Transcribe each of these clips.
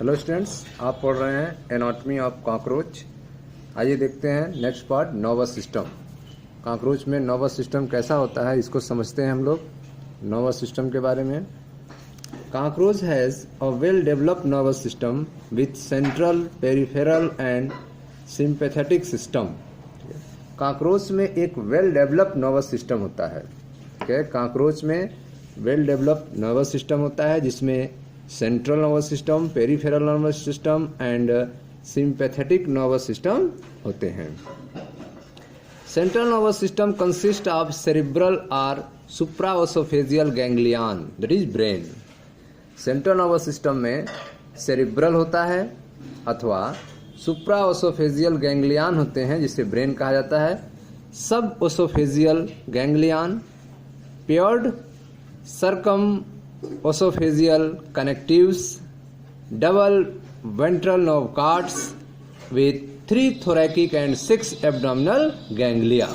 Hello students, आप पढ़ रहे हैं एनाटॉमी ऑफ कॉकरोच। आइए देखते हैं next part, nervous system. Cockroach में नर्वस सिस्टम कैसा होता है, इसको समझते हैं हम लोग नर्वस सिस्टम के बारे में। Cockroach has a well developed nervous system with central, peripheral and sympathetic system. Cockroach में एक वेल डेवलप्ड नर्वस सिस्टम होता है। ठीक है, कॉकरोच में वेल डेवलप्ड नर्वस सिस्टम होता है जिसमें central nervous system, peripheral nervous system and sympathetic nervous system होते हैं। Central nervous system consist of cerebral और supraoesophageal ganglion, that is brain. Central nervous system में सेरिब्रल होता है अथवा सुप्राओसोफेजियल गैंग्लियन होते हैं जिसे ब्रेन कहा जाता है। Sub oesophageal ganglion, paired circum oesophageal connectives, double ventral nerve cords with 3 thoracic and 6 abdominal ganglia.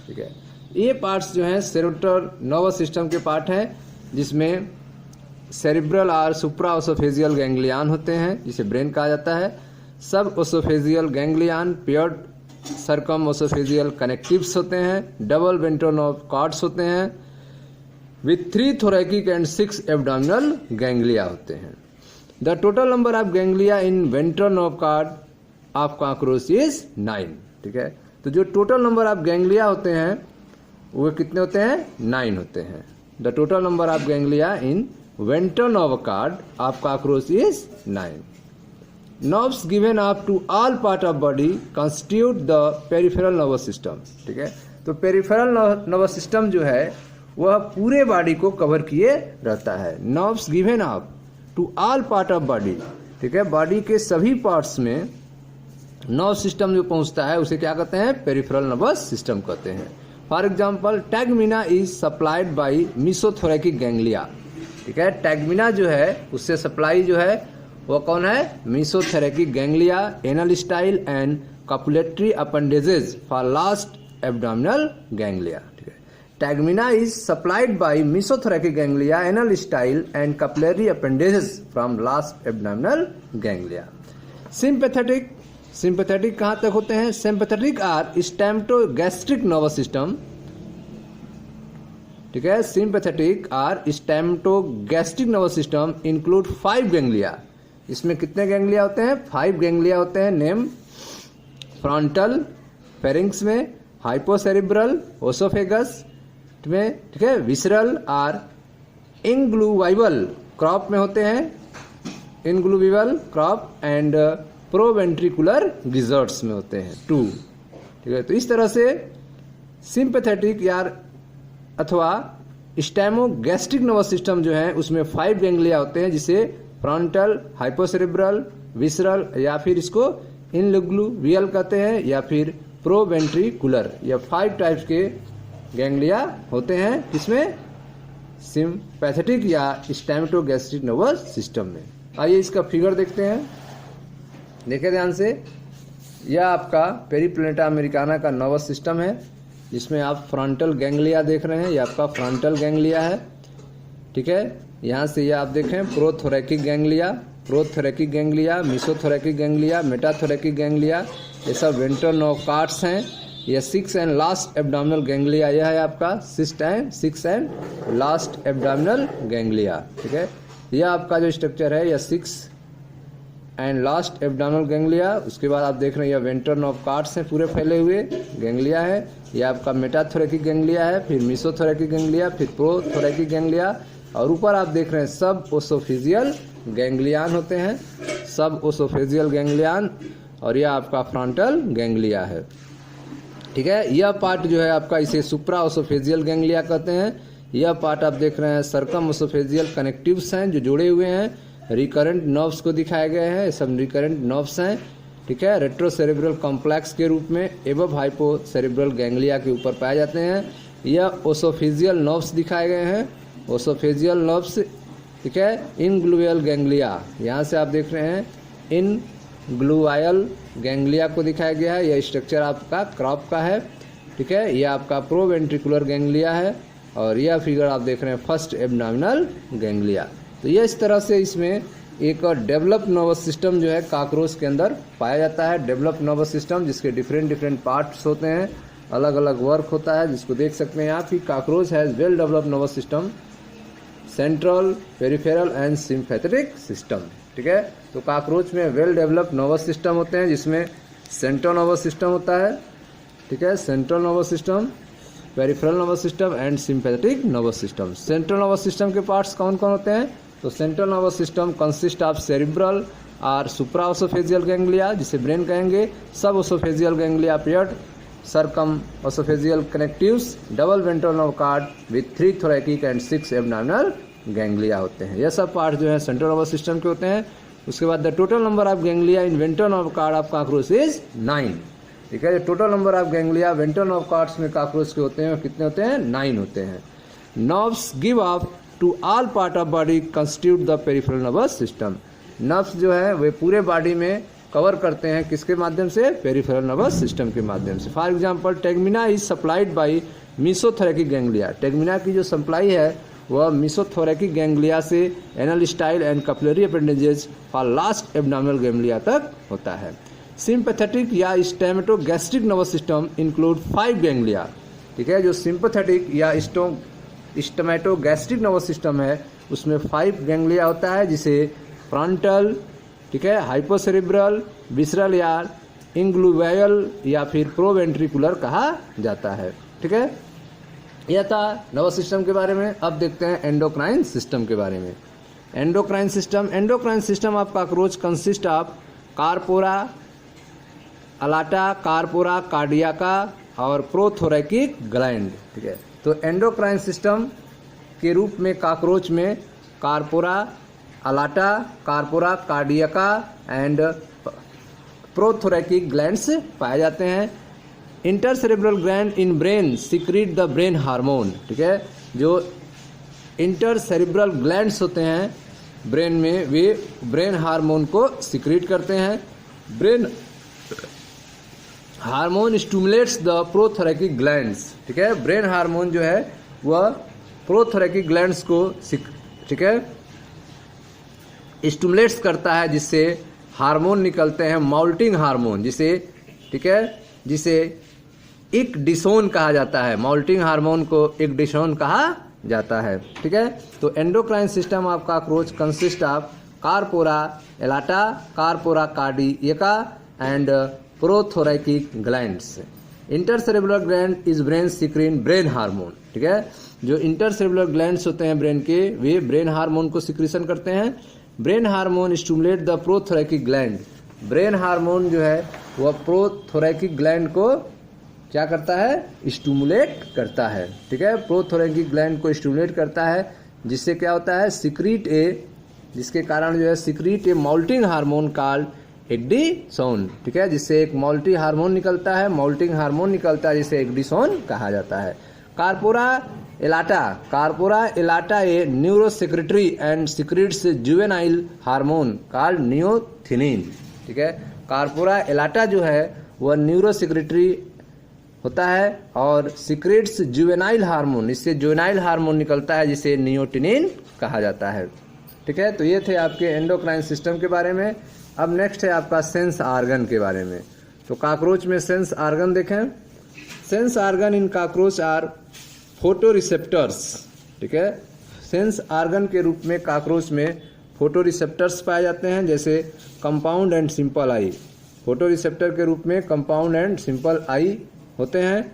ठीक है, ये पार्ट्स जो हैं सेरेब्रल नर्वस सिस्टम के पार्ट हैं जिसमें सेरिब्रल और सुप्रा ओसोफेजियल गैंग्लियन होते हैं जिसे ब्रेन कहा जाता है। Sub oesophageal ganglion, paired circum oesophageal connectives होते हैं, डबल वेंट्रल नर्व कॉर्ड्स होते हैं with 3 thoracic and 6 abdominal ganglia होते हैं। The total number of ganglia in ventral nerve cord of cockroach is 9। ठीक है, तो जो टोटल नंबर ऑफ गैंग्लिया होते हैं वो कितने होते हैं? 9 होते हैं। The total number of ganglia in ventral nerve cord of cockroach is 9। Nerves given up to all part of body constitute the peripheral nervous system। ठीक है, तो पेरिफेरल नर्वस सिस्टम जो है वह पूरे बॉडी को कवर किए रहता है। Nerves given up to all part of body. ठीक है, बॉडी के सभी पार्ट्स में नर्व सिस्टम जो पहुंचता है उसे क्या कहते हैं? पेरिफेरल नर्वस सिस्टम कहते हैं। For example, tegmina is supplied by mesothoracic ganglia. ठीक है, टैगमिना जो है उससे सप्लाई जो है वो कौन है? Mesothoracic ganglia, anal style and copulatory appendages for last abdominal ganglia. Tegmina is supplied by mesothoracic ganglia, anal style and capillary appendages from last abdominal ganglia। Sympathetic कहाँ तक होते हैं? Sympathetic are stomatogastric nervous system। ठीक है, sympathetic are stomatogastric nervous system include 5 ganglia। इसमें कितने ganglia होते हैं? 5 गैंग्लिया होते हैं। नेम फ्रंटल फेरिंक्स में, हाइपोसेरिब्रल ओसोफेगस में, ठीक है, विसरल और इंग्लूवाइबल क्रॉप में होते हैं, इंग्लूविवल क्रॉप एंड प्रोवेंट्रिकुलर गिजर्ट्स में होते हैं 2। ठीक है, तो इस तरह से सिंपैथेटिक या अथवा स्टैमोगैस्ट्रिक नर्वस सिस्टम जो है उसमें 5 गैंग्लिया होते हैं जिसे फ्रंटल, हाइपोसेरिब्रल, विसरल या फिर इसको इंग्लूवियल कहते हैं या फिर प्रोवेंट्रिकुलर। या 5 टाइप्स के गैंग्लिया होते हैं किसमें? सिंपैथेटिक या स्टैमेटोगैस्ट्रिक नर्वस सिस्टम में। आइए इसका फिगर देखते हैं, देखिए ध्यान से। यह आपका पेरिप्लैनेटा अमेरिकाना का नर्वस सिस्टम है जिसमें आप फ्रंटल गैंग्लिया देख रहे हैं, यह आपका फ्रंटल गैंग्लिया है। ठीक है, यहाँ से यह आप देखें प्रोथोरैकिक गैंग्लिया, प्रोथोरैकिक गैंग्लिया, मीसोथोरैकिक गैंग्लिया, मेटाथोरैकिक गैंग्लिया, ये सब वेंट्रल नर्व कॉर्ड्स हैं। यह 6 एंड लास्ट एब्डोमिनल गैंग्लिया, यह है आपका 6 एंड लास्ट एब्डोमिनल गैंग्लिया। ठीक है, यह आपका जो स्ट्रक्चर है यह 6 एंड लास्ट एब्डोमिनल गैंग्लिया। उसके बाद आप देख रहे हैं यह वेंट्रल नर्व कॉर्ड्स हैं पूरे फैले हुए गैंग्लिया है। यह आपका मेटाथोरैकिक गैंग्लिया है, फिर मीसोथोरैकिक गैंग्लिया, फिर प्रोथोरैकिक गैंग्लिया और ऊपर आप देख रहे हैं सब ओसोफेजियल गैंग्लियन होते हैं, सब ओसोफेजियल गैंग्लियन। और यह आपका फ्रंटल गैंग्लिया है। ठीक है, यह पार्ट जो है आपका इसे सुप्रा ओसोफेजियल गैंग्लिया कहते हैं। यह पार्ट आप देख रहे हैं सर्कम ओसोफेजियल कनेक्टिव्स हैं जो जुड़े हुए हैं। रिकरेंट नर्व्स को दिखाए गए हैं, सब रिकरेंट नर्व्स हैं। ठीक है, रेट्रोसेरेब्रल कॉम्प्लेक्स के रूप में एबव हाइपोसेरेब्रल गैंग्लिया के ऊपर पाए जाते हैं। यह ओसोफेजियल नर्व्स दिखाए गए हैं, ओसोफेजियल नर्व्स। ठीक है, इनग्लूवियल गैंग्लिया, यहाँ से आप देख रहे हैं इन ग्लूवायल गैंग्लिया को दिखाया गया है। यह स्ट्रक्चर आपका क्रॉप का है। ठीक है, यह आपका प्रोवेंट्रिकुलर गैंग्लिया है और यह फिगर आप देख रहे हैं फर्स्ट एब्डोमिनल गैंग्लिया। तो ये इस तरह से इसमें एक डेवलप नर्वस सिस्टम जो है कॉकरोच के अंदर पाया जाता है। डेवलप नर्वस सिस्टम जिसके डिफरेंट पार्ट्स होते हैं, अलग अलग वर्क होता है, जिसको देख सकते हैं आप कि cockroach has well developed nervous system, central, peripheral and sympathetic system. ठीक है, तो कॉकरोच में वेल डेवलप्ड नर्वस सिस्टम होते हैं जिसमें सेंट्रल नर्वस सिस्टम होता है। ठीक है, central nervous system, peripheral nervous system and sympathetic nervous system. Central nervous system के पार्ट्स कौन कौन होते हैं? तो central nervous system consist of cerebral और सुप्रा ओसोफेजियल गैंग्लिया, जिसे ब्रेन कहेंगे, sub oesophageal ganglia paired, circum oesophageal connectives, double ventral nerve cord with 3 thoracic and 6 abdominal ganglia होते हैं। यह सब पार्ट जो है सेंट्रल नर्वस सिस्टम के होते हैं। उसके बाद the total number of ganglia in ventral nerve cord of cockroach is 9। ठीक है, total number of ganglia ventral nerve cords में कॉकरोच के होते हैं, कितने होते हैं? 9 होते हैं। Nerves give off to all part of body constitute the peripheral nervous system. Nerves जो है वे पूरे बॉडी में कवर करते हैं, किसके माध्यम से? पेरिफेरल नर्वस सिस्टम के माध्यम से। For example tegmina is supplied by mesothoracic ganglia. Tegmina की जो सप्लाई है वह मीसोथोरैकिक गैंग्लिया से anal style and capillary appendages for last abdominal ganglia तक होता है। सिंपैथेटिक या stomatogastric nervous system include 5 ganglia. ठीक है, जो सिंपैथेटिक या स्टैमेटोगैस्ट्रिक नर्वस सिस्टम है उसमें 5 गैंग्लिया होता है, जिसे फ्रंटल, ठीक है, हाइपोसेरिब्रल, विसरल या इंग्लूवियल या फिर प्रोवेंट्रिकुलर कहा जाता है। ठीक है, यह था नर्वस सिस्टम के बारे में। अब देखते हैं एंडोक्राइन सिस्टम के बारे में। Endocrine system of cockroach consist of corpora allata, corpora cardiaca और प्रोथोरैकिक ग्लैंड। ठीक है, तो एंडोक्राइन सिस्टम के रूप में कॉकरोच में corpora allata, corpora cardiaca and prothoracic glands पाए जाते हैं। Intercerebral gland in brain secrete the brain hormone. ठीक है, जो इंटरसेरेब्रल ग्लैंड्स होते हैं ब्रेन में, वे ब्रेन हार्मोन को सिक्रीट करते हैं। Brain hormone stimulates the prothoracic glands. ठीक है, ब्रेन हार्मोन जो है वह प्रोथोरैकिक ग्लैंड्स को ठीक है स्टिमुलेट्स करता है, जिससे हार्मोन निकलते हैं, माउल्टिंग हार्मोन, जिसे ठीक है जिसे इक्डिसोन कहा जाता है। माउल्टिंग हार्मोन को इक्डिसोन कहा जाता है। ठीक है, तो endocrine system of cockroach consist of corpora allata, corpora cardiaca and prothoracic glands. Intercerebral gland is brain secrete brain hormone. ठीक है, जो इंटरसेरेब्रल ग्लैंड्स होते हैं ब्रेन के, वे ब्रेन हार्मोन को सिक्रीशन करते हैं। Brain hormone stimulate the prothoracic gland. Brain hormone जो है वह प्रोथोरैकिक ग्लैंड को क्या करता है? स्टिमुलेट करता है। ठीक है, प्रोथोरैकिक ग्लैंड को स्टिमुलेट करता है, जिससे क्या होता है? सिक्रीट जिसके कारण जो है सिक्रीट माउल्टिंग हार्मोन कॉल्ड एक्डिसोन। ठीक है, जिससे एक माउल्टी हार्मोन निकलता है, माउल्टिंग हार्मोन निकलता है, जिसे एक्डिसोन कहा जाता है। Corpora allata a neurosecretory and secretes juvenile hormone called neotenin. ठीक है, कार्पोरा एलाटा जो है वह न्यूरोसेक्रेटरी होता है और सिक्रीट्स जुवेनाइल हार्मोन, इससे जुवेनाइल हार्मोन निकलता है, जिसे नियोटिनिन कहा जाता है। ठीक है, तो ये थे आपके एंडोक्राइन सिस्टम के बारे में। अब नेक्स्ट है आपका सेंस आर्गन के बारे में। तो कॉकरोच में सेंस आर्गन देखें। Sense organ in cockroach are photoreceptors. ठीक है, सेंस आर्गन के रूप में कॉकरोच में फोटो रिसेप्टर्स पाए जाते हैं, जैसे compound and simple I. Photo receptor के रूप में कंपाउंड एंड सिंपल आई होते हैं।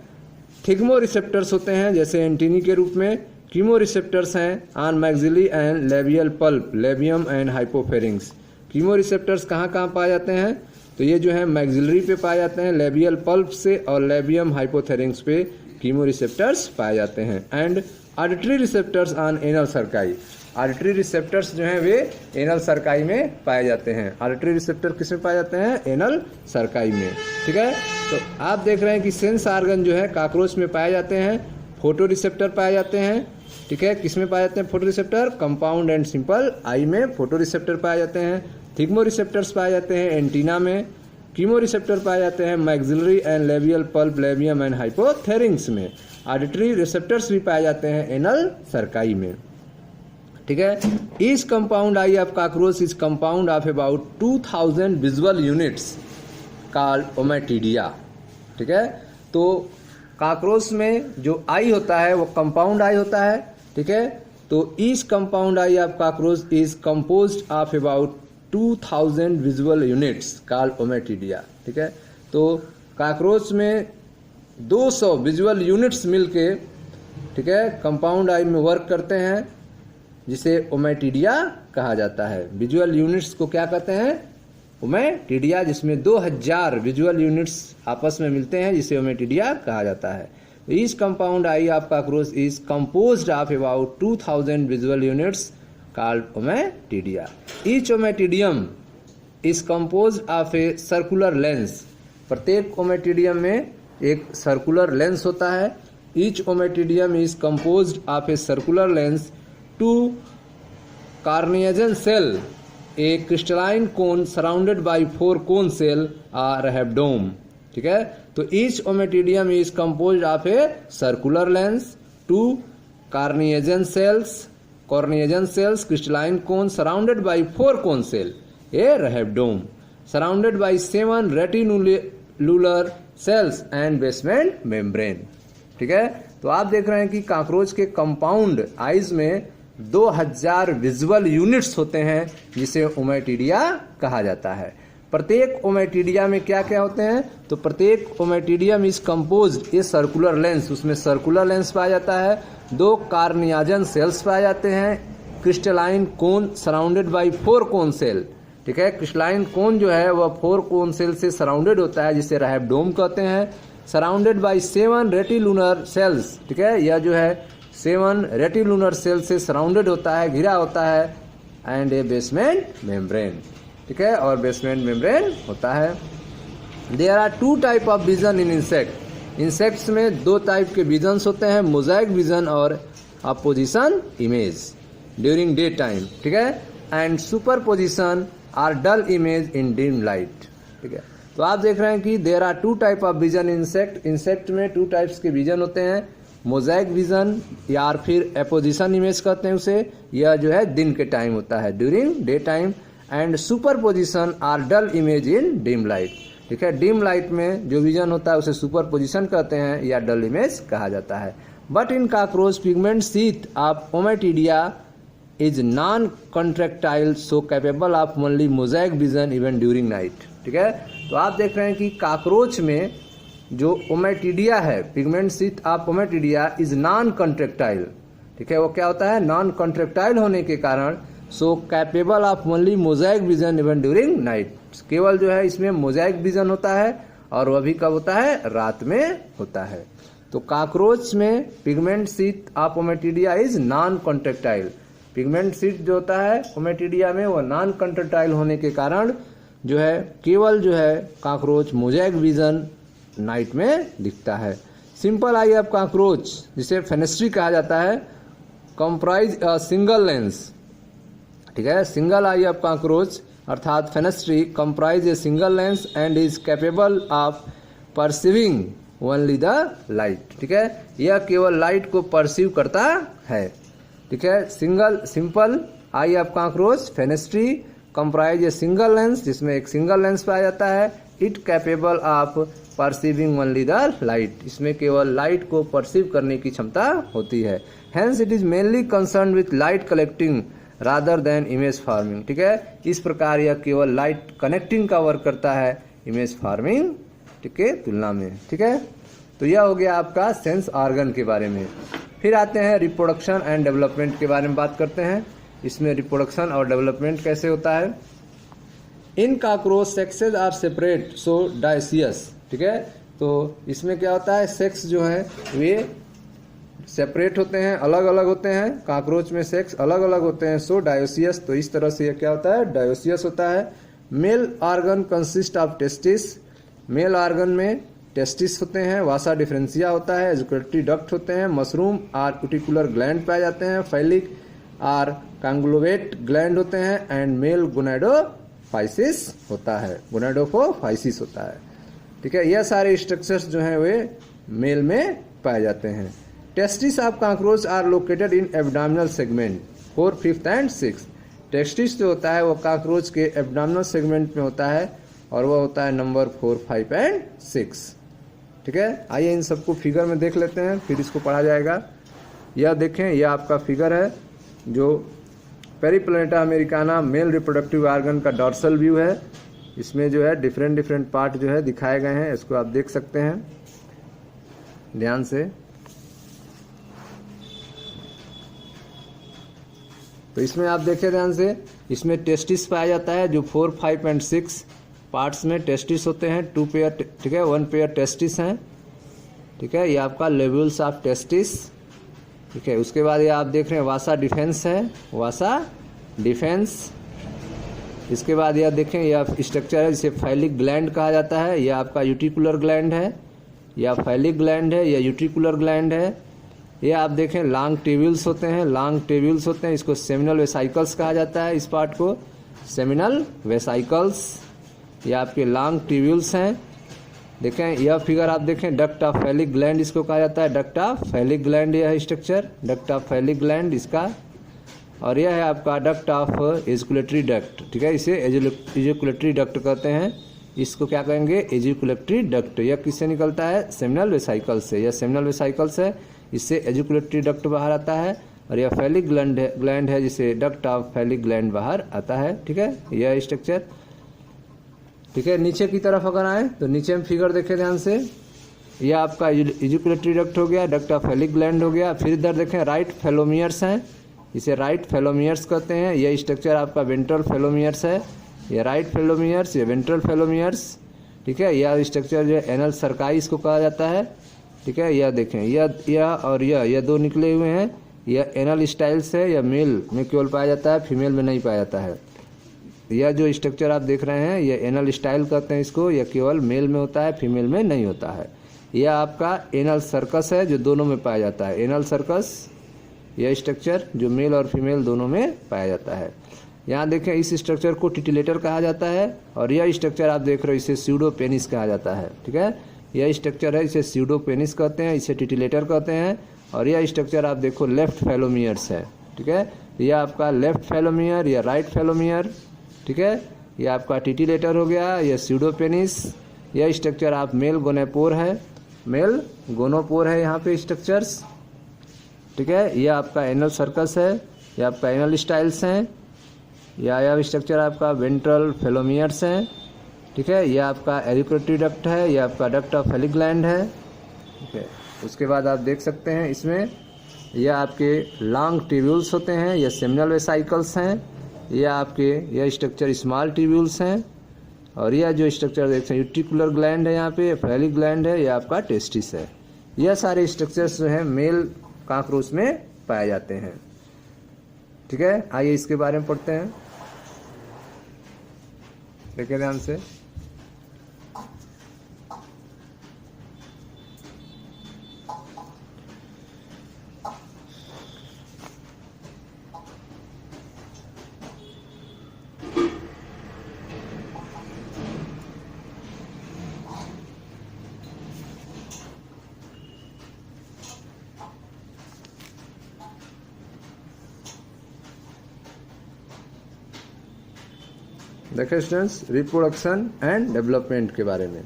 थिग्मो रिसेप्टर्स होते हैं, जैसे एंटीनी के रूप में। कीमो रिसेप्टर्स हैं on maxillary and labial palp, labium and hypopharynx. Chemo receptors कहाँ कहाँ पाए जाते हैं? तो ये जो है मैक्सिलरी पे पाए जाते हैं, लेबियल पल्प से, और लेबियम हाइपोथेरिंग्स पे कीमो रिसेप्टर्स पाए जाते हैं। And auditory receptors on anal cerci. Auditory receptors जो हैं वे एनल सर्काई में पाए जाते हैं। ऑडिटरी रिसेप्टर किस में पाए जाते हैं? एनल सर्काई में। ठीक है, तो आप देख रहे हैं कि सेंस आर्गन जो है कॉकरोच में पाए जाते हैं। फोटो रिसेप्टर पाए जाते हैं। ठीक है, किस में पाए जाते हैं photo receptor? Compound and simple I में फोटो रिसेप्टर पाए जाते हैं। थिग्मो रिसेप्टर्स पाए जाते हैं एंटीना में। कीमो रिसेप्टर पाए जाते हैं maxillary and labial palp, labium and hypopharynx में। ऑडिटरी रिसेप्टर्स भी पाए जाते हैं एनल सर्काई में। ठीक है। Each compound eye of cockroach is compound of about 2000 visual units called ommatidia, ठीक है। तो कॉकरोच में जो आई होता है वो कंपाउंड आई होता है, ठीक है। तो each compound eye of cockroach is composed of about 2000 visual units called ommatidia, ठीक है। तो कॉकरोच में 200 विजुअल यूनिट्स मिलके, ठीक है, कंपाउंड आई में वर्क करते हैं, जिसे ओमेटिडिया कहा जाता है। विजुअल यूनिट्स को क्या कहते हैं? ओमेटिडिया, जिसमें 2000 विजुअल यूनिट्स आपस में मिलते हैं, जिसे ओमेटिडिया कहा जाता है। Each compound eye of cockroach is composed of about 2000 visual units called ommatidia. Each ommatidium is composed of a circular lens. प्रत्येक ओमेटिडियम में एक सर्कुलर लेंस होता है। Each ommatidium is composed of a circular lens, 2 carniagen cell, a crystalline cone surrounded by 4 cone cell are rhabdome, ठीक है। तो each ommatidium is composed of a circular lens, 2 carniagen cells, crystalline cone surrounded by 4 cone cell, a rhabdome, surrounded by 7 retinular cells and basement membrane, ठीक है। तो आप देख रहे हैं कि कॉकरोच के कंपाउंड आइज में 2000 विजुअल यूनिट्स होते हैं, जिसे ओमेटिडिया कहा जाता है। प्रत्येक ओमेटिडिया में क्या क्या होते हैं? तो प्रत्येक ommatidium is composed a circular lens, उसमें सर्कुलर लेंस पाया जाता है, 2 कार्नियाजन सेल्स पाए जाते हैं, crystalline cone surrounded by 4 cone cell, ठीक है। क्रिस्टलाइन कोन जो है वह 4 कोन सेल से सराउंडेड होता है, जिसे रैब्डोम कहते हैं। सराउंडेड बाय 7 रेटिलुनर सेल्स, ठीक है। यह जो है 7 रेटिलुनर सेल से सराउंडेड होता है, घिरा होता है, एंड ए बेसमेंट मेम्ब्रेन, ठीक है, और बेसमेंट मेम्ब्रेन होता है। There are 2 type of vision in insect. Insects में 2 टाइप के विजन्स होते हैं, मोजाइक विजन और apposition image during day time, ठीक है, and superposition or dull image in dim light, ठीक है। तो आप देख रहे हैं कि there are 2 type of vision insect. Insect में 2 टाइप्स के विजन होते हैं, मोजाइक विजन या फिर एपोजिशन इमेज कहते हैं उसे, यह जो है दिन के टाइम होता है, during day time, and superposition or dull image in dim light, ठीक है। डिम लाइट में जो विजन होता है उसे सुपरपोजिशन कहते हैं या डल इमेज कहा जाता है। But in cockroach pigment sheath of ommatidia is non contractile, so capable of only mosaic vision even during night, ठीक है। तो आप देख रहे हैं कि कॉकरोच में जो ओमेटिडिया है, pigment sheath of ommatidia is non contractile, ठीक है। वो क्या होता है? नॉन कॉन्ट्रैक्टाइल होने के कारण so capable of only mosaic vision even during night, केवल जो है इसमें मोजाइक विजन होता है, और वह भी कब होता है? रात में होता है। तो कॉकरोच में pigment sheath of ommatidia is non contractile. Pigment sheath जो होता है ओमेटिडिया में वो नॉन कॉन्ट्रैक्टाइल होने के कारण जो है केवल जो है कॉकरोच मोजाइक विजन नाइट में दिखता है। सिंपल आई ऑफ कॉकरोच, जिसे फेनेस्ट्री कहा जाता है, कंप्राइज अ सिंगल लेंस, ठीक है। सिंगल आई ऑफ कॉकरोच अर्थात fenestrae comprise a single lens and is capable of perceiving only the light, ठीक है। यह केवल लाइट को परसीव करता है, ठीक है। Simple eye of cockroach fenestrae comprise a single lens, जिसमें एक सिंगल लेंस पाया जाता है। It capable of perceiving only the light, इसमें केवल लाइट को परसीव करने की क्षमता होती है। Hence it is mainly concern with light collecting rather than image farming, ठीक है। इस प्रकार यह केवल लाइट कनेक्टिंग का वर्क करता है इमेज फार्मिंग, ठीक है, तुलना में, ठीक है। तो यह हो गया आपका सेंस ऑर्गन के बारे में। फिर आते हैं रिप्रोडक्शन एंड डेवलपमेंट के बारे में बात करते हैं। इसमें रिप्रोडक्शन और डेवलपमेंट कैसे होता है। In cockroach sexes are separate so dioecious, ठीक है। तो इसमें क्या होता है? सेक्स जो है वे सेपरेट होते हैं, अलग अलग होते हैं। कॉकरोच में सेक्स अलग अलग होते हैं, सो डायोसियस। तो इस तरह से ये क्या होता है? डायोसियस होता है। Male organ consist of testis, male organ में टेस्टिस होते हैं, वासा डिफरेंशिया होता है, एजुकेटरी डक्ट होते हैं, मशरूम और कुटिकुलर ग्लैंड पाए जाते हैं, फैलिक और कांग्लोवेट ग्लैंड होते हैं, एंड मेल गोनाडोफाइसिस होता है, गोनाडोफाइसिस होता है, ठीक है। यह सारे स्ट्रक्चर्स जो हैं वे मेल में पाए जाते हैं। Testis of cockroach are located in abdominal segment, 4, 5th and 6th। Testis जो होता है वो कॉकरोच के एब्डोमिनल सेगमेंट में होता है और वह होता है नंबर 4, 5 एंड 6। ठीक है, आइए इन सबको फिगर में देख लेते हैं, फिर इसको पढ़ा जाएगा। यह देखें, यह आपका फिगर है जो पेरिप्लैनेटा अमेरिकाना मेल रिप्रोडक्टिव ऑर्गन का डॉर्सल व्यू है। इसमें जो है डिफरेंट पार्ट जो है दिखाए गए हैं, इसको आप देख सकते हैं ध्यान से। तो इसमें आप देखें ध्यान से, इसमें टेस्टिस पाया जाता है जो 4, 5 एंड 6 पार्ट्स में टेस्टिस होते हैं। 2 पेयर, ठीक है, 1 पेयर टेस्टिस हैं। ठीक है, ये आपका लेवल्स ऑफ टेस्टिस। ठीक है, उसके बाद ये आप देख रहे हैं वासा डिफेंस है, वासा डिफेंस। इसके बाद यह देखें, यह स्ट्रक्चर है जिसे फैलिक ग्लैंड कहा जाता है। यह आपका यूटिकुलर ग्लैंड है, या फैलिक ग्लैंड है, या यूटिकुलर ग्लैंड है। ये आप देखें लॉन्ग टेब्यूल्स होते हैं, लॉन्ग टेब्यूल्स होते हैं, इसको सेमिनल वेसाइकल्स कहा जाता है। इस पार्ट को सेमिनल वेसाइकल्स, ये आपके लॉन्ग टेब्यूल्स हैं। देखें यह फिगर आप देखें, डक्ट ऑफ फैलिक ग्लैंड इसको कहा जाता है, डक्ट ऑफ फैलिक ग्लैंड यह structure, duct of phallic gland इसका। और यह है आपका डक्ट ऑफ एजिकुलेटरी डक्ट। ठीक है, इसे एजिकुलेटरी डक्ट कहते हैं। इसको क्या कहेंगे, एजिकुलेटरी डक्ट। यह किससे निकलता है, सेमिनल वेसाइकल से। यह सेमिनल वेसाइकल्स है, इससे एजिकुलेटरी डक्ट बाहर आता है। और यह फैलिक ग्लैंड है जिसे डक्ट ऑफ फैलिक ग्लैंड बाहर आता है। ठीक है, यह स्ट्रक्चर। ठीक है, नीचे की तरफ अगर आए तो नीचे में फिगर देखें ध्यान से, यह आपका एजिकुलेटरी डक्ट हो गया, डक्ट ऑफ फैलिक ग्लैंड हो गया। फिर इधर देखें राइट फेलोमियर्स हैं, इसे राइट फेलोमियर्स कहते हैं। यह स्ट्रक्चर आपका वेंट्रल फेलोमियर्स है, यह राइट फेलोमियर्स, ये वेंट्रल फेलोमियर्स। ठीक है, यह स्ट्रक्चर जो है एनल सर्काई इसको कहा जाता है। ठीक है, यह देखें, यह और यह दो निकले हुए हैं, यह एनल स्टाइल्स है, यह मेल में केवल पाया जाता है, फीमेल में नहीं पाया जाता है। यह जो स्ट्रक्चर आप देख रहे हैं, यह एनल स्टाइल कहते हैं इसको, यह केवल मेल में होता है, फीमेल में नहीं होता है। यह आपका एनल सर्कस है जो दोनों में पाया जाता है, एनल सर्कस, यह स्ट्रक्चर जो मेल और फीमेल दोनों में पाया जाता है। यहाँ देखें, इस स्ट्रक्चर को टिटिलेटर कहा जाता है। और यह स्ट्रक्चर आप देख रहे हो, इसे स्यूडो पेनिस कहा जाता है। ठीक है, यह स्ट्रक्चर है, इसे स्यूडो पेनिस कहते हैं, इसे टिटिलेटर कहते हैं। और यह स्ट्रक्चर आप देखो लेफ्ट फेलोमियर्स है। ठीक है, यह आपका लेफ्ट फेलोमियर, यह राइट फेलोमियर। ठीक है, यह आपका टिटिलेटर हो गया, यह स्यूडो पेनिस। यह स्ट्रक्चर आप मेल गोनेपोर है, मेल गोनोपोर है यहाँ पे स्ट्रक्चर्स। ठीक है, यह आपका एनल सर्कस है, यह आपका एनल स्टाइल्स हैं। यह स्ट्रक्चर आपका वेंट्रल फेलोमियर्स हैं। ठीक है, यह आपका एजिकुलेटरी डक्ट है, यह आपका डक्ट ऑफ फैलिक ग्लैंड है। ठीक है, उसके बाद आप देख सकते हैं इसमें यह आपके लॉन्ग ट्यूब्यूल्स होते हैं, यह सेमिनल वेसाइकल्स हैं। यह आपके यह स्ट्रक्चर स्मॉल ट्यूब्यूल्स हैं। और यह जो स्ट्रक्चर देखते हैं यूट्रिकुलर ग्लैंड है, यहाँ पे फैलिक ग्लैंड है, यह आपका टेस्टिस है। यह सारे स्ट्रक्चर्स जो है मेल कॉकरोच में पाए जाते हैं। ठीक है, आइए इसके बारे में पढ़ते हैं, देखिए ध्यान से। देखिए स्टूडेंट्स, रिप्रोडक्शन एंड डेवलपमेंट के बारे में।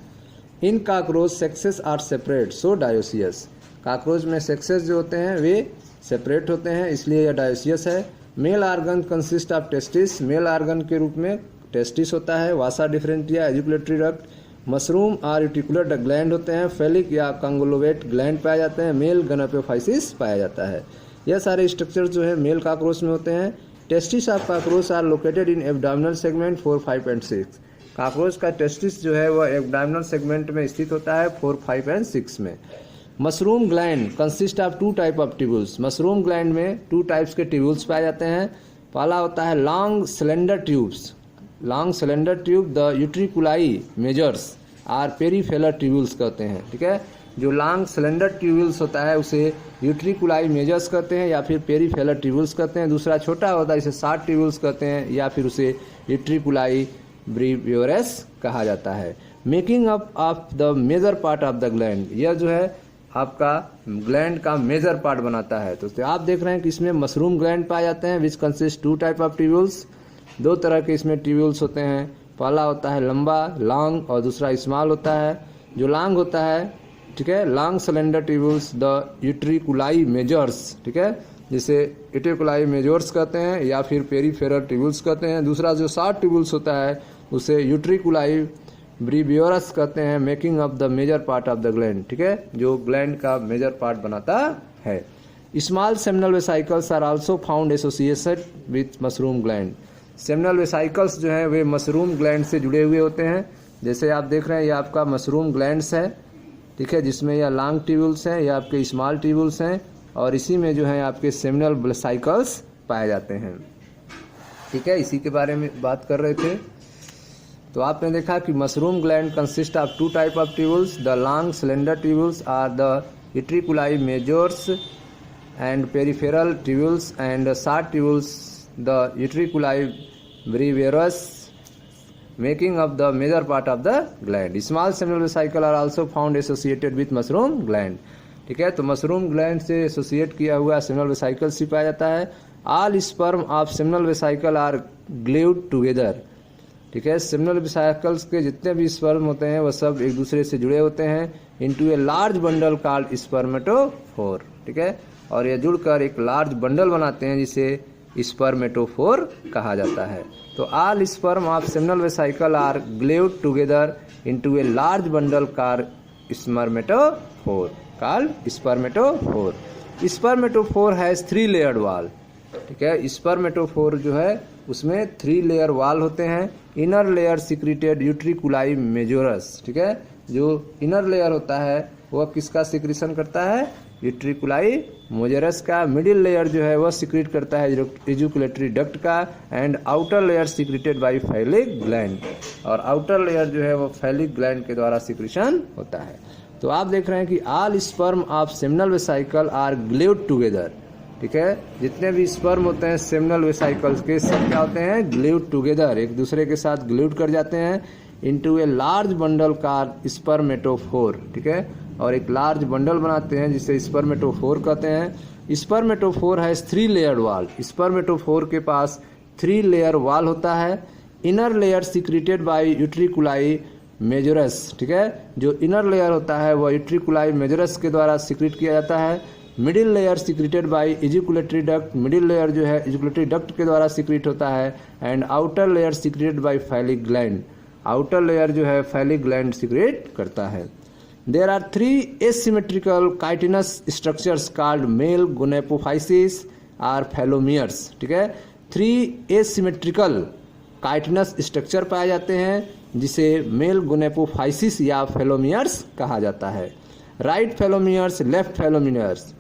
In cockroach sexes are separate so dioecious. Cockroach में सेक्सेस जो होते हैं वे सेपरेट होते हैं, इसलिए यह डायोसियस है। Male organ consist of testis, male organ के रूप में टेस्टिस होता है। वासा डिफरेंटिया, एजिकुलेटरी डक्ट, मशरूम और यूटिकुलर ग्लैंड होते हैं। फेलिक या कंगोलोवेट ग्लैंड पाए जाते हैं। मेल गनापोफाइसिस पाया जाता है। यह सारे स्ट्रक्चर जो है मेल कॉकरोच में होते हैं। Testis of cockroach are located in abdominal segment 4, 5 and 6। Cockroach का टेस्टिस जो है वह एब्डोमिनल सेगमेंट में स्थित होता है 4, 5 एंड 6 में। Mushroom gland consist of 2 type of tubules. Mushroom gland में 2 टाइप्स के ट्यूब्यूल्स पाए जाते हैं। पहला होता है long cylinder tubes, long cylinder tube the utriculi majores are peripheral tubules कहते हैं। ठीक है, जो लॉन्ग सिलेंडर ट्यूब्यूल्स होता है उसे यूट्रिकुलाई मेजर्स कहते हैं या फिर पेरीफेलर ट्यूब्यूल्स कहते हैं। दूसरा छोटा होता है इसे शॉर्ट ट्यूब्यूल्स कहते हैं या फिर उसे यूट्रिकुलाई ब्रीवियोरस कहा जाता है। Making up of the major part of the gland, यह जो है आपका ग्लैंड का मेजर पार्ट बनाता है। तो आप देख रहे हैं कि इसमें मशरूम ग्लैंड पाए जाते हैं which consist 2 type of tubules. 2 तरह के इसमें ट्यूब्यूल्स होते हैं। पहला होता है लंबा लॉन्ग और दूसरा स्मॉल होता है। जो लॉन्ग होता है, ठीक है, long cylinder tubules the utriculi majores, ठीक है, जिसे यूट्रिकुलाई मेजर्स कहते हैं या फिर पेरीफेरल ट्यूब्यूल्स कहते हैं। दूसरा जो शॉर्ट ट्यूब्यूल्स होता है उसे यूट्रिकुलाई ब्रीवियरस कहते हैं, making of the major part of the gland, ठीक है, जो ग्लैंड का मेजर पार्ट बनाता है। Small seminal vesicles are also found associated with mushroom gland. Seminal vesicles जो हैं वे मशरूम ग्लैंड से जुड़े हुए होते हैं। जैसे आप देख रहे हैं ये आपका मशरूम ग्लैंड्स है, ठीक है, जिसमें यह लॉन्ग ट्यूब्यूल्स हैं, या आपके स्मॉल ट्यूब्यूल्स हैं, और इसी में जो है आपके सेमिनल वेसाइकल्स पाए जाते हैं, ठीक है। इसी के बारे में बात कर रहे थे। तो आपने देखा कि mushroom gland consist of 2 type of tubules. The long cylinder tubules are the utriculi majores and peripheral tubules, and short tubules the utriculi breviores, making of the major part of the gland. Small seminal vesicle are also found associated with mushroom gland, ठीक है। तो mushroom gland से associate किया हुआ seminal vesicle से पाया जाता है। All sperm of seminal vesicle are glued together, ठीक है। सेमिनल वेसाइकल्स के जितने भी स्पर्म होते हैं वह सब एक दूसरे से जुड़े होते हैं into a large bundle called spermatophore, ठीक है, और ये जुड़कर एक लार्ज बंडल बनाते हैं जिसे स्पर्मेटोफोर कहा जाता है। तो all sperm of seminal vesicle are glued together into a large bundle called spermatophore, called spermatophore. Spermatophore has 3 layered wall, ठीक है। स्पर्मेटोफोर जो है उसमें 3 लेयर वाल होते हैं। इनर लेयर सिक्रीटेड यूट्रिकुलाई मेजोरस, ठीक है, जो इनर लेयर होता है वह किसका सिक्रीशन करता है, यूट्रिकुलाई मेजोरस का। मिडिल लेयर जो है वह सिक्रीट करता है एजुकुलेटरी डक्ट का, and outer layer secreted by phallic gland, और आउटर लेयर जो है वो फैलिक ग्लैंड के द्वारा सिक्रीशन होता है। तो आप देख रहे हैं कि all sperm of seminal vesicle are glued together, ठीक है, जितने भी स्पर्म होते हैं सेमिनल वेसाइकल्स के सब क्या होते हैं, ग्लूड टुगेदर, एक दूसरे के साथ ग्लूड कर जाते हैं into a large bundle called spermatophore, ठीक है, और एक लार्ज बंडल बनाते हैं जिसे स्पर्मेटोफोर कहते हैं। स्पर्मेटोफोर हैज 3 लेयर वॉल। स्पर्मेटोफोर के पास 3 लेयर वॉल होता है। इनर लेयर सिक्रीटेड बाय यूट्रिकुलाई मेजोरस, ठीक है, जो इनर लेयर होता है वह यूट्रिकुलाई मेजोरस के द्वारा सिक्रीट किया जाता है। Middle layer secreted by ejaculatory duct, middle layer जो है एजुकुलेटरी डक्ट के द्वारा सिक्रीट होता है। And outer layer secreted by phallic gland, outer layer जो है फैलिक ग्लैंड सिक्रीट करता है। There are 3 asymmetrical chitinous structures called male gonapophysis or phallomeres, ठीक है। 3 एसिमेट्रिकल काइटिनस स्ट्रक्चर पाए जाते हैं जिसे मेल गोनेपोफाइसिस या फेलोमियर्स कहा जाता है। राइट फेलोमियर्स, लेफ्ट फेलोमियर्स,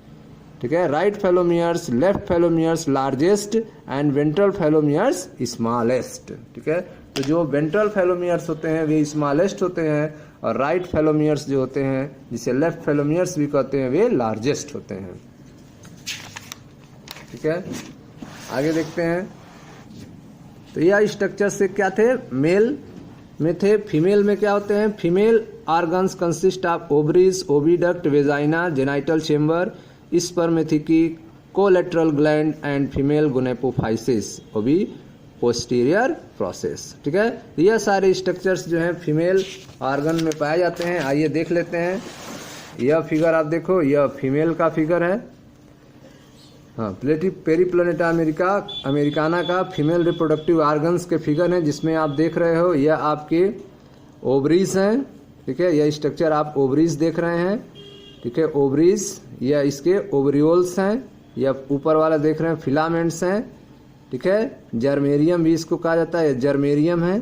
ठीक है, right phallomeres, left phallomeres largest and ventral phallomeres smallest, ठीक है। तो जो वेंट्रल फेलोमियर्स होते हैं वे स्मॉलेस्ट होते हैं, और राइट फेलोमियर्स जो होते हैं जिसे लेफ्ट फेलोमियर्स भी कहते हैं वे लार्जेस्ट होते हैं, ठीक है। आगे देखते हैं। तो यह स्ट्रक्चर से क्या थे, मेल में थे। फीमेल में क्या होते हैं, female organs consist of ovaries, oviduct, vagina, genital chamber, spermathecae, collateral gland and female gonapophysis, ovi posterior process, ठीक है। यह सारे स्ट्रक्चर्स जो हैं फीमेल ऑर्गन में पाए जाते हैं। आइए देख लेते हैं। यह फिगर आप देखो, यह फीमेल का फिगर है, हाँ, पेरीप्लानेटा अमेरिकाना का फीमेल रिप्रोडक्टिव ऑर्गन्स के फिगर हैं, जिसमें आप देख रहे हो यह आपके ओवरीज हैं, ठीक है। यह स्ट्रक्चर आप ओवरीज देख रहे हैं, ठीक है, ओवरीज, या इसके ओवरियोल्स हैं, या ऊपर वाला देख रहे हैं फिलामेंट्स हैं, ठीक है। जर्मेरियम भी इसको कहा जाता है, जर्मेरियम है,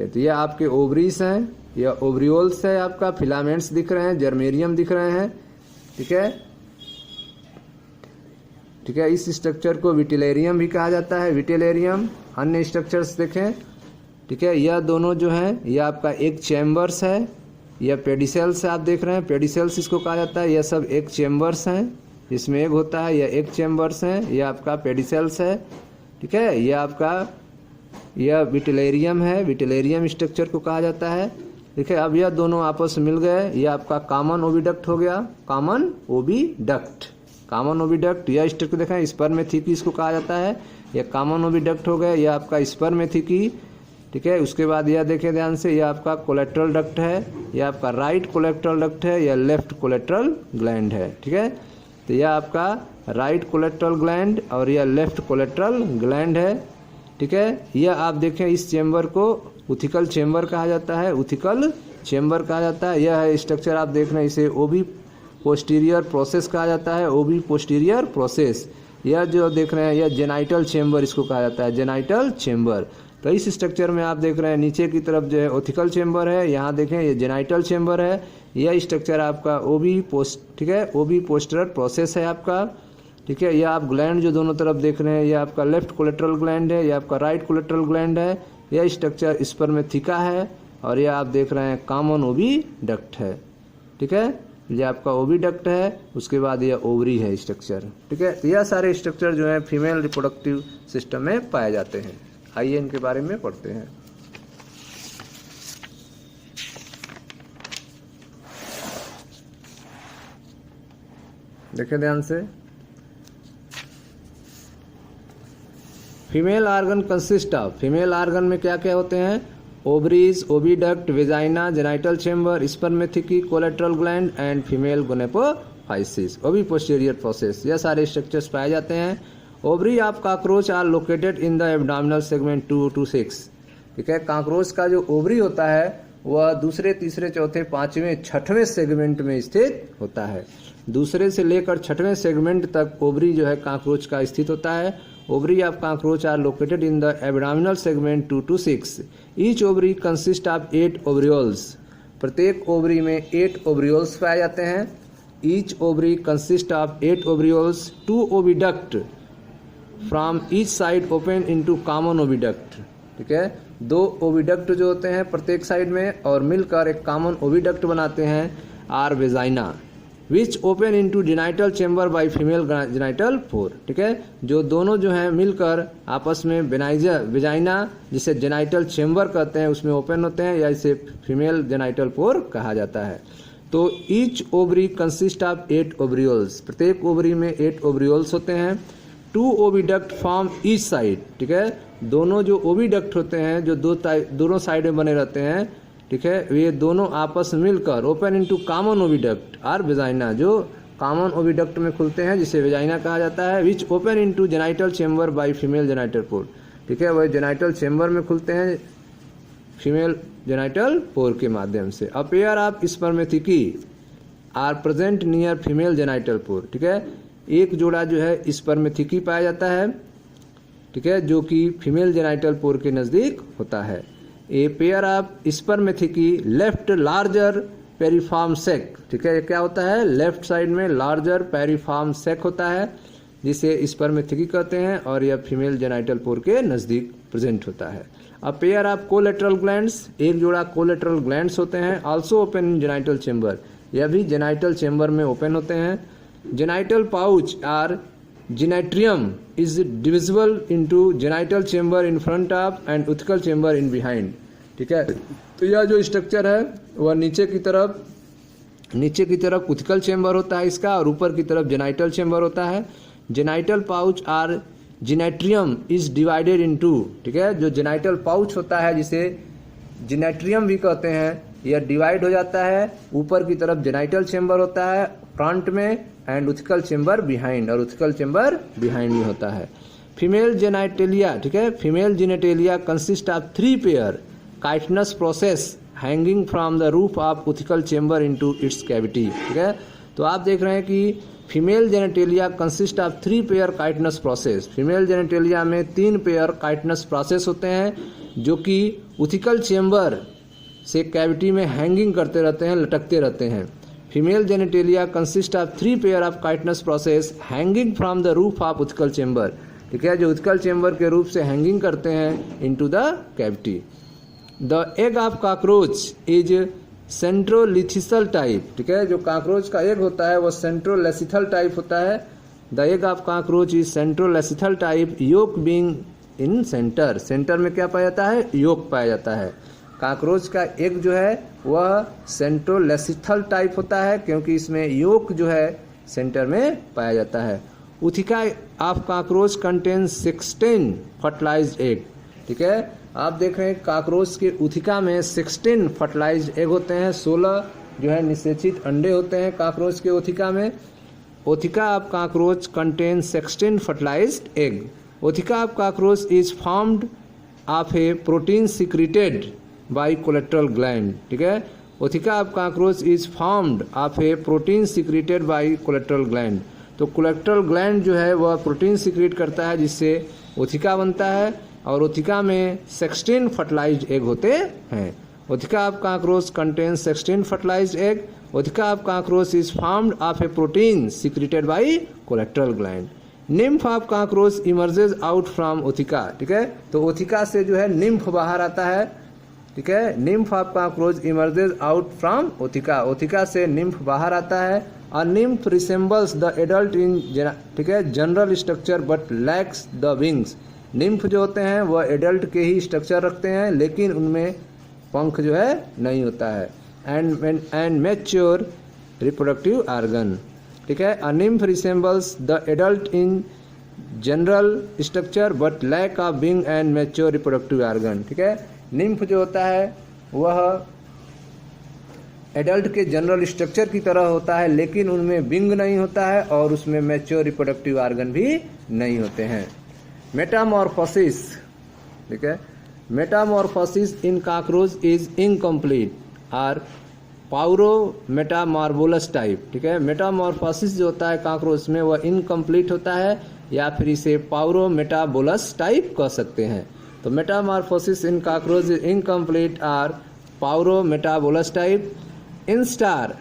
तो यह आपके ओवरीज हैं, यह ओवरियोल्स है, आपका फिलामेंट्स दिख रहे हैं, जर्मेरियम दिख रहे हैं, ठीक है, ठीक है। इस स्ट्रक्चर को विटिलेरियम भी कहा जाता है, विटिलेरियम। अन्य स्ट्रक्चर्स देखें, ठीक है, यह दोनों जो हैं यह आपका एक चैम्बर्स है, यह पेडिसेल्स आप देख रहे हैं, पेडिसेल्स इसको कहा जाता है। यह सब एक चैम्बर्स हैं, इसमें एक होता है, यह एक चैम्बर्स हैं, यह आपका पेडिसेल्स है, ठीक है। यह आपका यह विटिलेरियम है, विटिलेरियम स्ट्रक्चर को कहा जाता है। देखिए अब यह दोनों आपस में मिल गए, ये आपका कॉमन ओविडक्ट हो गया, कॉमन ओविडक्ट। कॉमन ओविडक्ट यह स्ट्रक्चर देखें, स्पर्मेथिकी इसको कहा जाता है, यह कॉमन ओविडक्ट हो गया, यह आपका स्पर्मेथिकी। ठीक है, उसके बाद यह देखें ध्यान से, यह आपका कोलेट्रल डक्ट है, यह आपका राइट कोलेट्रल डक्ट है, यह लेफ्ट कोलेट्रल ग्लैंड है। ठीक है, तो यह आपका राइट कोलेट्रल ग्लैंड और यह लेफ्ट कोलेट्रल ग्लैंड है। ठीक है, यह आप देखें इस चेम्बर को उथिकल चेम्बर कहा जाता है, उथिकल चेम्बर कहा जाता है। यह स्ट्रक्चर आप देख रहे हैं, इसे ओबी पोस्टीरियर प्रोसेस कहा जाता है, ओबी पोस्टीरियर प्रोसेस। यह जो देख रहे हैं यह जेनाइटल चेम्बर इसको कहा जाता है, जेनाइटल चेम्बर। तो इस स्ट्रक्चर में आप देख रहे हैं नीचे की तरफ जो है ओथिकल चेम्बर है, यहाँ देखें ये जेनाइटल चेम्बर है। यह स्ट्रक्चर आपका ओबी पोस्ट, ठीक है, ओबी पोस्टीरियर प्रोसेस है आपका। ठीक है, यह आप ग्लैंड जो दोनों तरफ देख रहे हैं, यह आपका लेफ्ट कोलेट्रल ग्लैंड है, यह आपका राइट कोलेट्रल ग्लैंड है। यह स्ट्रक्चर स्पर्मेथिका है और यह आप देख रहे हैं कॉमन ओविडक्ट है। ठीक है, यह आपका ओविडक्ट है, उसके बाद यह ओवरी है स्ट्रक्चर। ठीक है, तो यह सारे स्ट्रक्चर जो है फीमेल रिप्रोडक्टिव सिस्टम में पाए जाते हैं। आइए इनके बारे में पढ़ते हैं। देखिए ध्यान से, female organ consist of, female organ में क्या क्या होते हैं, ovaries, oviduct, vagina, genital chamber, spermathecae, collateral gland and female gonapophysis, ovi posterior process. यह सारे स्ट्रक्चर्स पाए जाते हैं। Ovary of cockroach are located in the abdominal segment 2 to 6। ठीक है, कॉकरोच का जो ओवरी होता है वह दूसरे, तीसरे, चौथे, पांचवें, छठवें सेगमेंट में स्थित होता है। दूसरे से लेकर छठवें सेगमेंट तक ओवरी जो है कॉकरोच का स्थित होता है। Ovary of cockroach are located in the abdominal segment 2 to 6। Each ovary consist of 8 ovarioles. प्रत्येक ओवरी में 8 ओवरियोल्स पाए जाते हैं। Each ovary consist of 8 ovarioles, 2 oviduct from each side open into common oviduct. ठीक है, 2 ओविडक्ट जो होते हैं प्रत्येक साइड में और मिलकर एक कॉमन ओविडक्ट बनाते हैं, or vagina, which open into genital chamber by female genital pore. ठीक है, जो दोनों जो हैं मिलकर आपस में वेजाइना, जिसे जेनाइटल चेम्बर कहते हैं, उसमें ओपन होते हैं, या इसे फीमेल जेनाइटल पोर कहा जाता है। तो each ovary consist of 8 ovarioles. प्रत्येक ओवरी में 8 ओवरियोल्स होते हैं। 2 ओविडक्ट फ्रॉम ईच साइड। ठीक है, दोनों जो ओविडक्ट होते हैं जो दोनों साइड में बने रहते हैं, ठीक है, ये दोनों आपस में मिलकर open into common oviduct or vagina, जो कॉमन ओविडक्ट में खुलते हैं जिसे वेजाइना कहा जाता है। Which open into genital chamber by female genital pore. ठीक है, वह जेनाइटल चेम्बर में खुलते हैं फीमेल जेनाइटल पोर के माध्यम से। A pair of spermathecae are present near female genital pore. ठीक है, एक जोड़ा जो है स्पर्मेथिकी पाया जाता है, ठीक है, जो कि फीमेल जेनाइटल पोर के नज़दीक होता है। A pair of spermathecae left larger piriform sac. ठीक है, ये क्या होता है, लेफ्ट साइड में लार्जर पेरिफॉर्म सेक होता है, जिसे स्पर्मेथिकी कहते हैं, और यह फीमेल जेनाइटल पोर के नज़दीक प्रेजेंट होता है। A pair of collateral glands, एक जोड़ा कोलेट्रल ग्लैंड्स होते हैं, also open in genital chamber, यह भी जेनाइटल चेम्बर में ओपन होते हैं। Genital pouch or gynatrium is divisible into genital chamber in front of and oothecal chamber in behind. ठीक है, तो यह जो स्ट्रक्चर है वह नीचे की तरफ उथिकल चेम्बर होता है इसका, और ऊपर की तरफ जेनाइटल चेम्बर होता है। Genital pouch or gynatrium is divided into. ठीक है, जो जेनाइटल पाउच होता है जिसे जेनाइट्रियम भी कहते हैं, यह डिवाइड हो जाता है। ऊपर की तरफ जेनाइटल चेम्बर होता है फ्रंट में, एंड उथिकल चेम्बर बिहाइंड, और उथिकल चेम्बर बिहाइंड में होता है। फीमेल जेनाइटेलिया, ठीक है, female genitalia consist of 3 pair chitinous process hanging from the roof of oothecal chamber into its cavity. ठीक है, तो आप देख रहे हैं कि female genitalia consist of 3 pair chitinous process. Female genitalia में 3 पेयर काइटनस प्रोसेस होते हैं, जो कि उथिकल चेम्बर से कैविटी में हैंगिंग करते रहते हैं, लटकते रहते हैं। Female genitalia consist of 3 pair of chitinous process hanging from the roof of oothecal chamber. ठीक है, जो उथिकल चेम्बर के रूप से हैंगिंग करते हैं into the cavity. The egg of cockroach is centrolecithal type. ठीक है, जो कॉकरोच का एग होता है वह सेंट्रोलेसिथल टाइप होता है। The egg of cockroach is centrolecithal type, yolk being in centre. Centre में क्या पाया जाता है, योक पाया जाता है। काकरोच का एग जो है वह सेंट्रोलेसिथल टाइप होता है, क्योंकि इसमें योक जो है सेंटर में पाया जाता है। Ootheca of cockroach contain 16 fertilised egg. ठीक है, आप देख रहे हैं काकरोच के उथिका में 16 फर्टिलाइज्ड एग होते हैं, 16 जो है निषेचित अंडे होते हैं काकरोच के ओथिका में। Ootheca of cockroach contain 16 fertilised egg. Ootheca of cockroach is formed of a protein secreted by collateral gland. ठीक है, ootheca of cockroach is formed of a protein secreted by collateral gland. तो collateral gland जो है वह protein secrete करता है जिससे ओथिका बनता है, और ओथिका में 16 फर्टिलाइज्ड एग होते हैं। Ootheca of cockroach contain 16 fertilised egg. Ootheca of cockroach is formed of a protein secreted by collateral gland. Nymph of cockroach emerges out from ootheca. ठीक है, तो ओथिका से जो है निम्फ बाहर आता है। ठीक है, nymph of cockroach emerges out from ootheca. Ootheca से निम्फ बाहर आता है। और nymph resembles the adult in, ठीक है, general structure but lacks the wings. Nymph जो होते हैं वह एडल्ट के ही स्ट्रक्चर रखते हैं, लेकिन उनमें पंख जो है नहीं होता है। And mature reproductive organ. ठीक है, a nymph resembles the adult in general structure but lack of wing and mature reproductive organ. ठीक है, निम्फ जो होता है वह एडल्ट के जनरल स्ट्रक्चर की तरह होता है, लेकिन उनमें विंग नहीं होता है और उसमें मैच्योर रिप्रोडक्टिव आर्गन भी नहीं होते हैं। मेटामॉर्फोसिस। ठीक है, Metamorphosis in cockroach is incomplete और पाउरो मेटामार्बोलस टाइप। ठीक है, मेटामॉर्फोसिस जो होता है काकरोच में वह इनकम्प्लीट होता है, या फिर इसे पाउरो मेटाबोलस टाइप कह सकते हैं। तो metamorphosis in cockroach is incomplete और paurometabolous type. Instar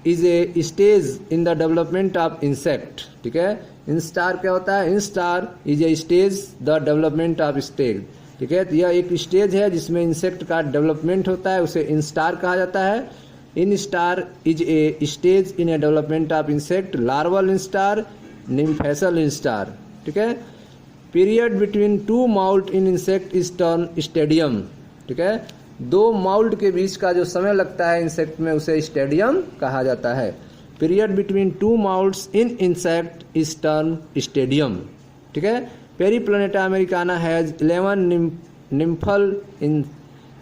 is a stage in the development of insect. ठीक है, इंस्टार क्या होता है? Instar is a stage the development of stage. ठीक है, तो यह एक स्टेज है जिसमें इंसेक्ट का डेवलपमेंट होता है, उसे इंस्टार कहा जाता है। Instar is a stage in a development of insect. Larval instar, nymphal instar. ठीक है, period between two moult in insect is termed stadium. ठीक है, दो माउल्ट के बीच का जो समय लगता है इंसेक्ट में उसे स्टेडियम कहा जाता है। Period between two moults in insect is termed stadium. ठीक है, Periplaneta americana has 11 nymphal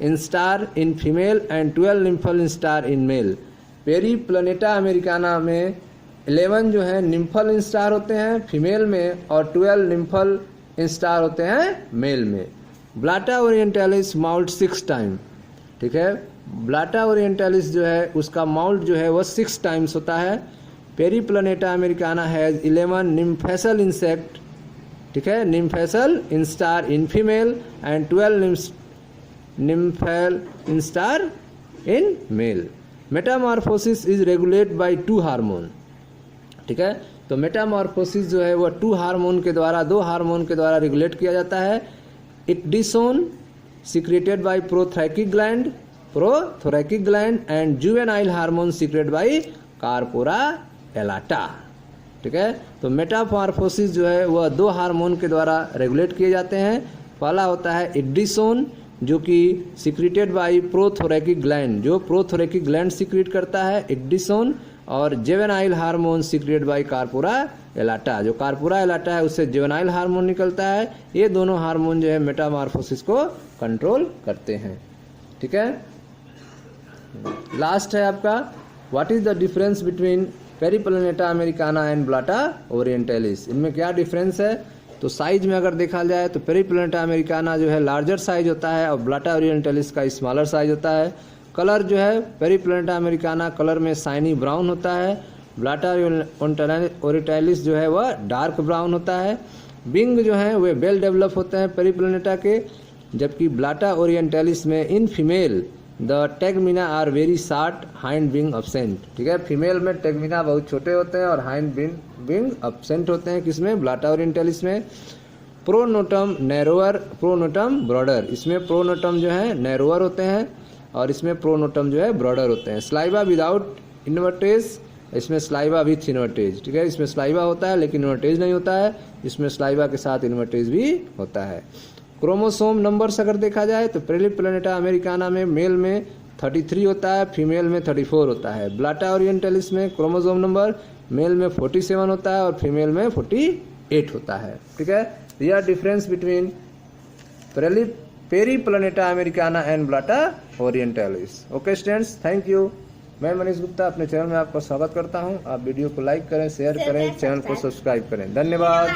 instar in female and 12 nymphal instar in male. Periplaneta americana में 11 जो है निम्फल इंस्टार होते हैं फीमेल में, और 12 निम्फल इंस्टार होते हैं मेल में। Blatta orientalis mould 6 time. ठीक है, ब्लाटा ओरिएंटालिस जो है उसका माउल्ट जो है वह 6 टाइम्स होता है। Periplaneta americana has 11 nymphal insect. ठीक है, nymphal instar in female and 12 nymphal instar in male. Metamorphosis is regulate by 2 hormone. ठीक है, तो मेटामॉर्फोसिस जो है वह 2 हार्मोन के द्वारा, 2 हार्मोन के द्वारा रेगुलेट किया जाता है। इक्डिसोन secreted by prothoracic gland and juvenile hormone secreted by corpora एलाटा। ठीक है, तो मेटामॉर्फोसिस जो है वह 2 हार्मोन के द्वारा रेगुलेट किए जाते हैं। पहला होता है इक्डिसोन जो कि सिक्रीटेड बाय प्रोथोरेकिक ग्लैंड, जो प्रोथोरेकिक ग्लैंड सिक्रीट करता है इक्डिसोन, और जेवेनाइल हार्मोन सिक्रीटेड बाय कार्पोरा एलाटा, जो कार्पोरा एलाटा है उससे जेवेनाइल हार्मोन निकलता है। ये दोनों हार्मोन जो है मेटामॉर्फोसिस को कंट्रोल करते हैं। ठीक है, लास्ट है आपका what is the difference between पेरीप्लानेटा Americana and Blatta orientalis. इनमें क्या डिफरेंस है? तो साइज में अगर देखा जाए तो पेरीप्लानेटा अमेरिकाना जो है लार्जर साइज होता है और ब्लाटा ओरिएंटालिस का स्मॉलर साइज होता है। कलर जो है पेरीप्लानेटा अमेरिकाना कलर में शाइनी ब्राउन होता है, ब्लाटा ओरिएंटालिस जो है वह डार्क ब्राउन होता है। विंग जो है वे वेल डेवलप होते हैं पेरीप्लानेटा के, जबकि ब्लाटा ओरिएंटालिस में in female the tegmina are very short, hind wing absent. ठीक है, फीमेल में टेगमिना बहुत छोटे होते हैं और हाइंड विंग अब्सेंट होते हैं। किसमें? ब्लाटा ओरिएंटालिस में। प्रोनोटम नैरोअर, प्रोनोटम ब्रॉडर, इसमें प्रोनोटम जो है नैरोअर होते हैं और इसमें प्रोनोटम जो है ब्रॉडर होते हैं। स्लाइवा विदाउट इन्वर्टेज, इसमें स्लाइवा विथ इन्वर्टेज। ठीक है, इसमें स्लाइवा होता है लेकिन इन्वर्टेज नहीं होता है, इसमें स्लाइवा के साथ इन्वर्टेज भी होता है। क्रोमोसोम नंबर्स अगर देखा जाए तो प्रेलिप प्लेनेटा अमेरिकाना में मेल में 33 होता है, फीमेल में 34 होता है। ब्लाटा ओरिएंटलिस में क्रोमोसोम नंबर मेल में 47 होता है और फीमेल में 48 होता है। ठीक है, यह difference between Periplaneta americana and Blatta orientalis. Okay students, thank you. मैं मनीष गुप्ता अपने चैनल में आपका स्वागत करता हूं। आप वीडियो को लाइक करें, शेयर करें, चैनल को सब्सक्राइब करें। धन्यवाद।